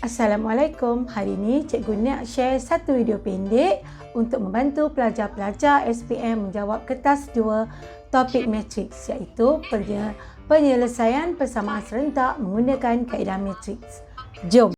Assalamualaikum. Hari ini Cikgu nak share satu video pendek untuk membantu pelajar-pelajar SPM menjawab kertas 2 topik matriks, iaitu penyelesaian persamaan serentak menggunakan kaedah matriks. Jom.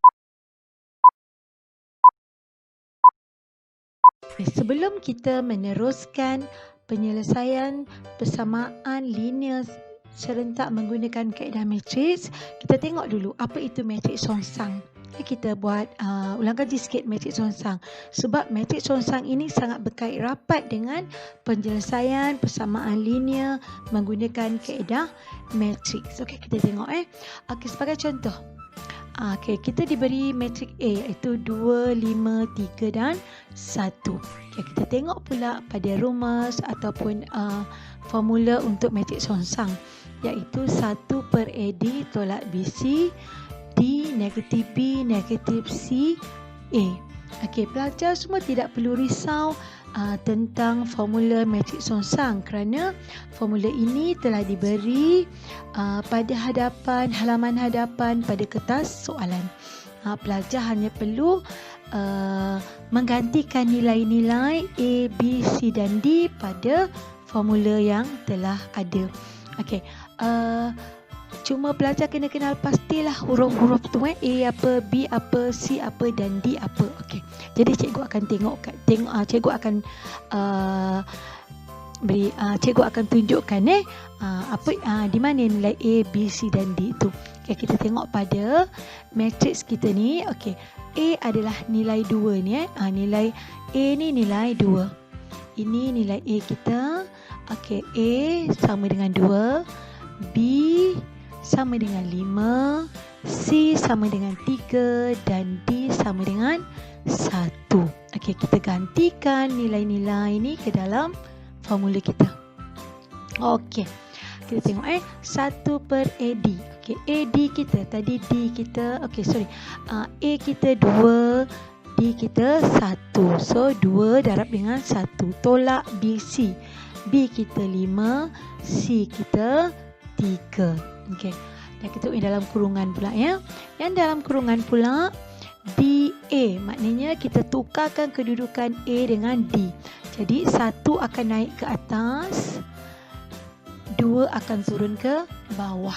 Sebelum kita meneruskan penyelesaian persamaan linear serentak menggunakan kaedah matriks, kita tengok dulu apa itu matriks songsang. Kita buat ulang kaji sikit matriks songsang, sebab matriks songsang ini sangat berkait rapat dengan penyelesaian persamaan linear menggunakan kaedah matriks. Okey, kita tengok Okey, sebagai contoh. Okey, kita diberi matrik A iaitu 2, 5, 3 dan 1. Okey, kita tengok pula pada rumus ataupun formula untuk matrik songsang, iaitu 1 per AD tolak BC D negatif B negatif C A. Okey, pelajar semua tidak perlu risau tentang formula matrik songsang, kerana formula ini telah diberi pada halaman hadapan pada kertas soalan. Pelajar hanya perlu menggantikan nilai-nilai A, B, C dan D pada formula yang telah ada. Okey, cuma pelajar kena kenal pastilah huruf-huruf tu A apa, B apa, C apa dan D apa. Okey. Jadi cikgu akan cikgu akan cikgu akan tunjukkan apa di mana nilai A, B, C dan D itu. Okey, kita tengok pada matriks kita ni. Okey. A adalah nilai 2 ni nilai A ni nilai 2. Ini nilai A kita. Okey, A sama dengan 2, B sama dengan 5, C sama dengan 3 dan D sama dengan 1. Okey, kita gantikan nilai-nilai ini ke dalam formula kita. Okey, kita tengok 1 per AD. Okey, AD kita tadi D kita, A kita 2, D kita 1. So 2 darab dengan 1 tolak BC. B kita 5, C kita 3. Okey. Dan kita tengok dalam kurungan pula Yang dalam kurungan pula DA, maknanya kita tukarkan kedudukan A dengan D. Jadi 1 akan naik ke atas, 2 akan turun ke bawah.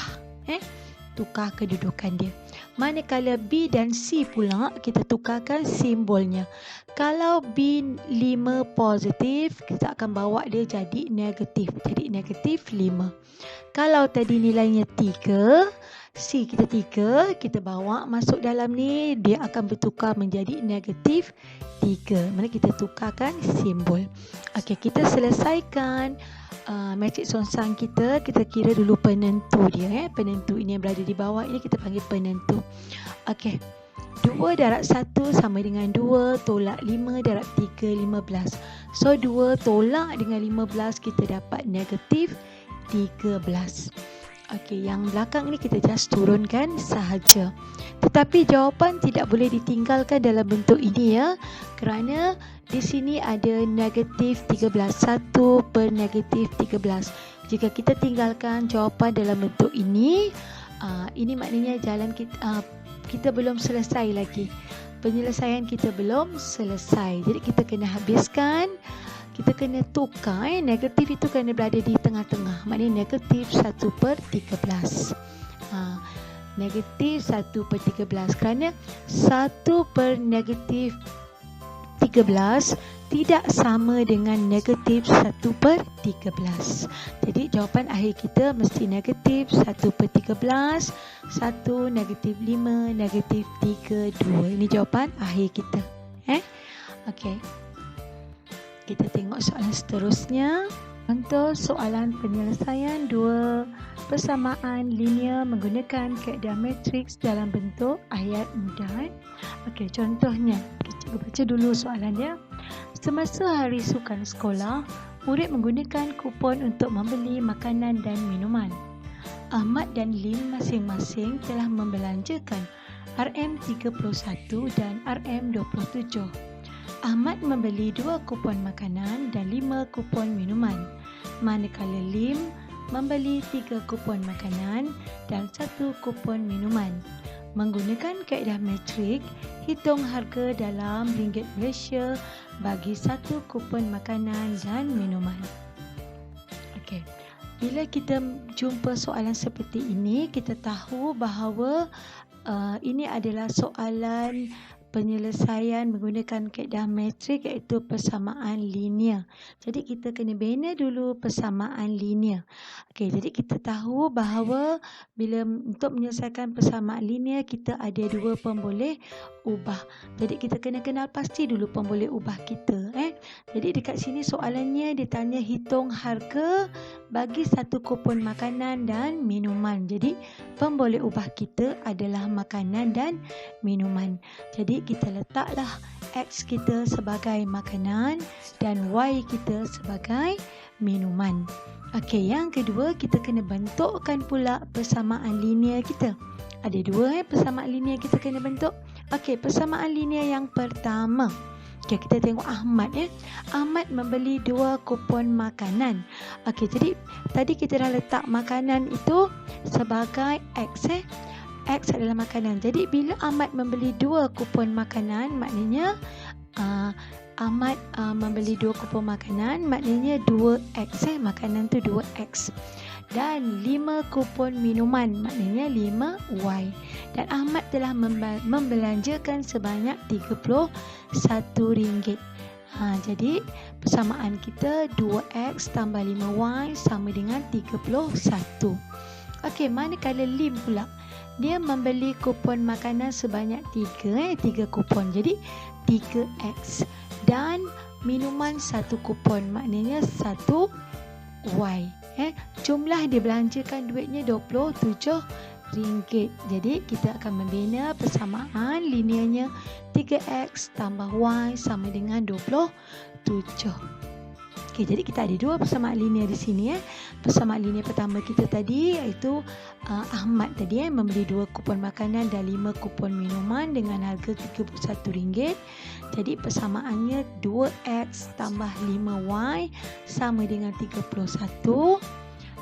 Tukar kedudukan dia. Manakala B dan C pula kita tukarkan simbolnya. Kalau B5 positif, kita akan bawa dia jadi negatif. Jadi negatif 5. Kalau tadi nilainya 3, C kita 3, kita bawa masuk dalam ni, dia akan bertukar menjadi negatif 3. Mana kita tukarkan simbol. Okey, kita selesaikan matriks songsang kita. Kita kira dulu penentu dia. Penentu ini yang berada di bawah ini kita panggil penentu. Okey, 2 darab 1 sama dengan 2 tolak 5 darab 3, 15. So 2 tolak dengan 15, kita dapat negatif 13. Okey, yang belakang ni kita just turunkan sahaja. Tetapi jawapan tidak boleh ditinggalkan dalam bentuk ini kerana di sini ada negatif 13. 1 per negatif 13. Jika kita tinggalkan jawapan dalam bentuk ini, ini maknanya jalan kita belum selesai lagi. Penyelesaian kita belum selesai. Jadi kita kena habiskan. Kita kena tukar negatif itu kena berada di tengah-tengah. Maknanya negatif 1 per 13. Negatif 1 per 13. Kerana 1 per negatif 13 tidak sama dengan negatif 1 per 13. Jadi jawapan akhir kita mesti negatif 1 per 13, 1, negatif 5, negatif 3, 2. Ini jawapan akhir kita. Okey. Kita tengok soalan seterusnya. Untuk soalan penyelesaian 2 persamaan linear menggunakan kaedah matriks dalam bentuk ayat mudah. Okey, contohnya. Cikgu baca dulu soalannya. Semasa hari sukan sekolah, murid menggunakan kupon untuk membeli makanan dan minuman. Ahmad dan Lim masing-masing telah membelanjakan RM31 dan RM27. Ahmad membeli 2 kupon makanan dan 5 kupon minuman, manakala Lim membeli 3 kupon makanan dan 1 kupon minuman. Menggunakan kaedah metrik, hitung harga dalam ringgit Malaysia bagi satu kupon makanan dan minuman. Okey. Bila kita jumpa soalan seperti ini, kita tahu bahawa ini adalah soalan penyelesaian menggunakan kaedah metrik, iaitu persamaan linear. Jadi kita kena bina dulu persamaan linear. Okey, jadi kita tahu bahawa bila untuk menyelesaikan persamaan linear, kita ada dua pemboleh ubah. Jadi kita kena kenal pasti dulu pemboleh ubah kita. Jadi dekat sini soalannya ditanya hitung harga bagi satu kupon makanan dan minuman. Jadi pemboleh ubah kita adalah makanan dan minuman. Jadi kita letaklah X kita sebagai makanan dan Y kita sebagai minuman. Okey, yang kedua kita kena bentukkan pula persamaan linear kita. Ada dua persamaan linear kita kena bentuk. Okey, persamaan linear yang pertama. Okey, kita tengok Ahmad Ahmad membeli 2 kupon makanan. Okey, jadi tadi kita dah letak makanan itu sebagai X X adalah makanan. Jadi bila Ahmad membeli 2 kupon makanan, maknanya Ahmad membeli 2 kupon makanan, maknanya 2X makanan tu 2X. Dan 5 kupon minuman, maknanya 5Y. Dan Ahmad telah membelanjakan sebanyak RM31. Jadi persamaan kita 2X tambah 5Y sama dengan 31. Okey, manakala Lim pula, dia membeli kupon makanan sebanyak 3 kupon. Jadi 3X. Dan minuman 1 kupon, maknanya 1Y. Jumlah dia belanjakan duitnya RM27. Jadi kita akan membina persamaan linearnya 3X tambah Y sama dengan 27. Okey, jadi kita ada dua persamaan linear di sini. Persamaan linear pertama kita tadi iaitu Ahmad tadi membeli 2 kupon makanan dan 5 kupon minuman dengan harga RM31. Jadi persamaannya 2X tambah 5Y sama dengan 31.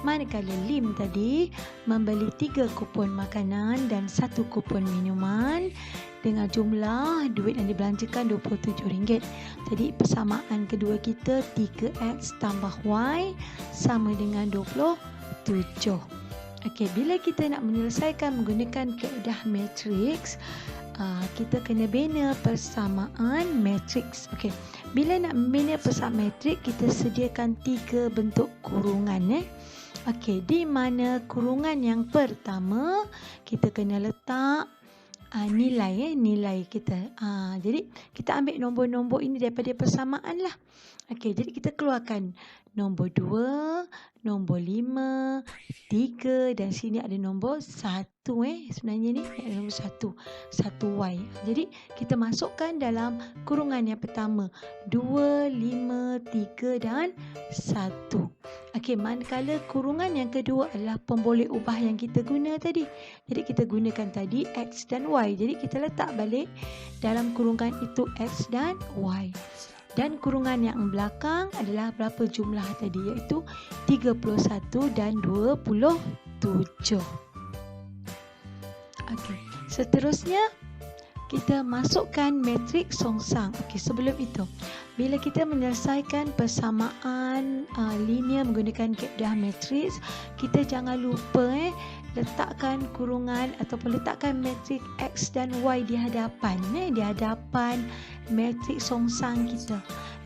Manakala Lim tadi membeli 3 kupon makanan dan 1 kupon minuman dengan jumlah duit yang dibelanjakan RM27. Jadi persamaan kedua kita 3X tambah Y sama dengan 27. Okey, bila kita nak menyelesaikan menggunakan kaedah matriks, kita kena bina persamaan matriks. Okey, bila nak membina persamaan matriks, kita sediakan 3 bentuk kurungan. Okey, di mana kurungan yang pertama kita kena letak nilai kita. Jadi kita ambil nombor-nombor ini daripada persamaan lah. Okey, jadi kita keluarkan nombor 2, nombor 5, 3 dan sini ada nombor 1 sebenarnya ni ada nombor 1Y. Jadi kita masukkan dalam kurungan yang pertama 2, 5, 3 dan 1. Okey, manakala kurungan yang kedua adalah pemboleh ubah yang kita guna tadi. Jadi kita gunakan tadi X dan Y. Jadi kita letak balik dalam kurungan itu X dan Y. Dan kurungan yang belakang adalah berapa jumlah tadi, iaitu 31 dan 27. Okey, seterusnya kita masukkan matriks songsang. Okey, sebelum itu, bila kita menyelesaikan persamaan linear menggunakan kaedah matriks, kita jangan lupa letakkan kurungan ataupun letakkan matrik X dan Y di hadapan matrik songsang kita.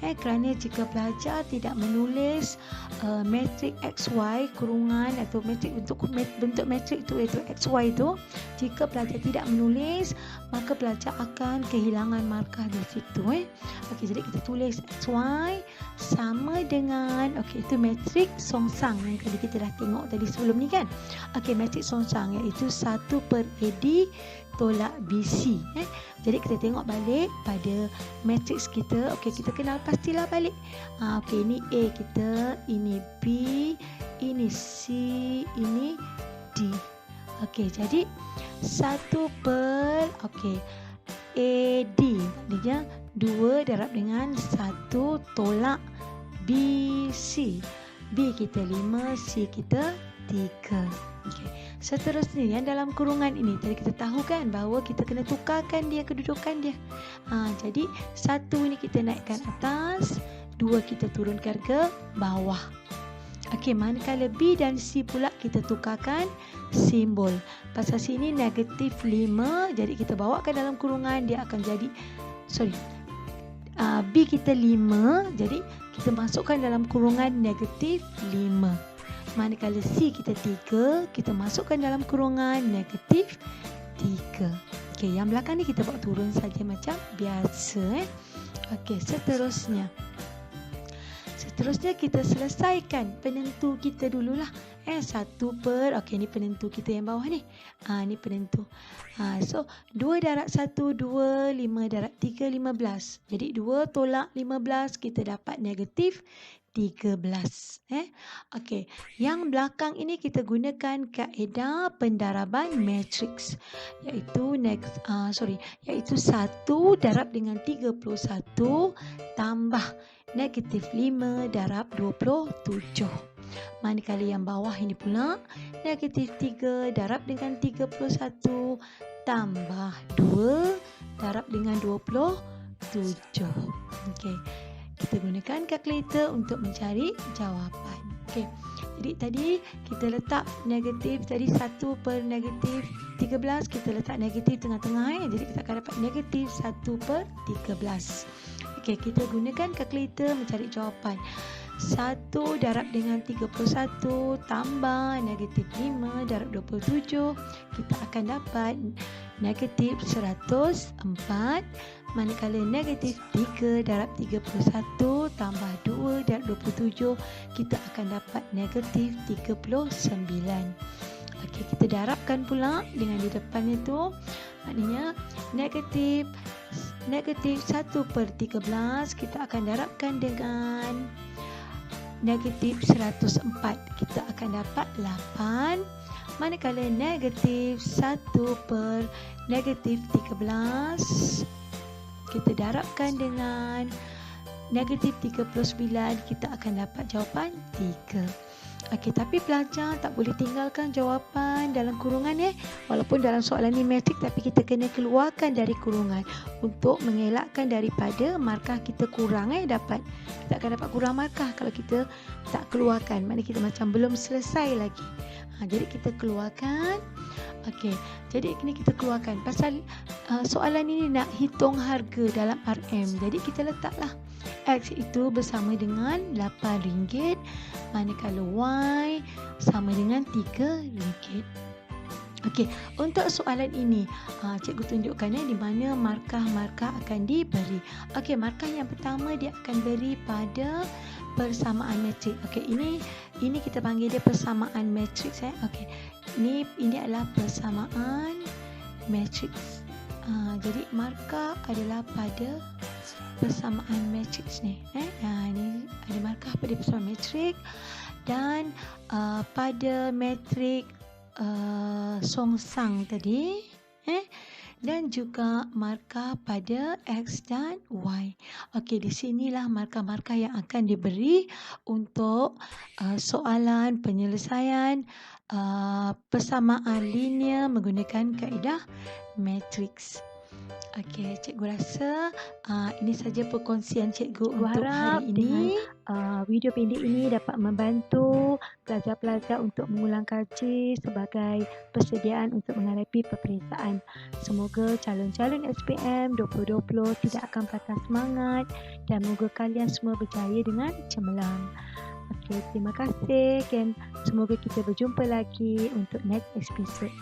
Kerana jika pelajar tidak menulis matrik XY kurungan atau matrik bentuk matrik itu iaitu XY itu, jika pelajar tidak menulis, maka pelajar akan kehilangan markah di situ. Okey, jadi kita tulis XY sama dengan itu matrik songsang yang tadi kita dah tengok tadi sebelum ni kan. Okey, matrik songsang iaitu 1/AD tolak BC. Jadi kita tengok balik pada matriks kita. Okey, kita kenal pastilah balik. Okey, ini A kita, ini B, ini C, ini D. Okey, jadi 1/AD dia 2 darab dengan 1 tolak BC. B kita 5, C kita 3. Okey. Seterusnya yang dalam kurungan ini tadi kita tahu kan bahawa kita kena tukarkan dia kedudukan dia. Jadi 1 ni kita naikkan atas, 2 kita turunkan ke bawah. Okey, manakala B dan C pula kita tukarkan simbol. Pasal sini negatif 5, jadi kita bawakan dalam kurungan dia akan jadi B kita 5, jadi kita masukkan dalam kurungan negatif 5. Manakala C kita 3, kita masukkan dalam kurungan negatif 3. Okey, yang belakang ni kita buat turun saja macam biasa. Okey, seterusnya kita selesaikan penentu kita dululah. 1 per, okey ni penentu kita yang bawah ni. Ni penentu. So 2 darab 1, 2, 5 darab 3, 15. Jadi 2 tolak 15 kita dapat negatif 13. Okey, yang belakang ini kita gunakan kaedah pendaraban matriks, iaitu 1 darab dengan 31 tambah negatif 5 darab 27. Manakala yang bawah ini pula negatif 3 darab dengan 31 tambah 2 darab dengan 27. Okey, kita gunakan kalkulator untuk mencari jawapan. Okey, jadi tadi kita letak negatif tadi 1 per negatif 13, kita letak negatif tengah-tengah. Jadi kita akan dapat negatif 1 per 13. Okey, kita gunakan kalkulator mencari jawapan. 1 darab dengan 31 tambah negatif 5 darab 27, kita akan dapat negatif 104. Manakala negatif 3 darab 31 tambah 2 darab 27, kita akan dapat negatif 39. Okey, kita darabkan pula dengan di depan itu. Maknanya negatif 1 per 13 kita akan darabkan dengan negatif 104, kita akan dapat 8. Manakala negatif 1 per negatif 13 kita darabkan dengan negatif 39, kita akan dapat jawapan 3. Okey, tapi pelajar tak boleh tinggalkan jawapan dalam kurungan walaupun dalam soalan ni matrik, tapi kita kena keluarkan dari kurungan untuk mengelakkan daripada markah kita kurang dapat. Kita akan dapat kurang markah kalau kita tak keluarkan. Maknanya kita macam belum selesai lagi. Jadi kita keluarkan. Okey, jadi ini kita keluarkan pasal soalan ini nak hitung harga dalam RM. Jadi kita letaklah X itu bersama dengan RM8, manakala Y sama dengan RM3. Okey, untuk soalan ini cikgu tunjukkan di mana markah-markah akan diberi. Okey, markah yang pertama dia akan beri pada persamaan matrik. Okey, ini kita panggil dia persamaan matrik. Okey, ini adalah persamaan matriks. Jadi markah adalah pada persamaan matriks ni. Ini ada markah pada persamaan matrik dan pada matrik songsang tadi, dan juga markah pada X dan Y. Okey, di sinilah markah-markah yang akan diberi untuk soalan penyelesaian persamaan linear menggunakan kaedah matriks. Okey, cikgu rasa ini saja perkongsian cikgu untuk hari ini. Video pendek ini dapat membantu pelajar-pelajar untuk mengulang kaji sebagai persediaan untuk menghadapi peperiksaan. Semoga calon-calon SPM 2020 tidak akan patah semangat dan semoga kalian semua berjaya dengan cemerlang. Okey, terima kasih dan semoga kita berjumpa lagi untuk next episode.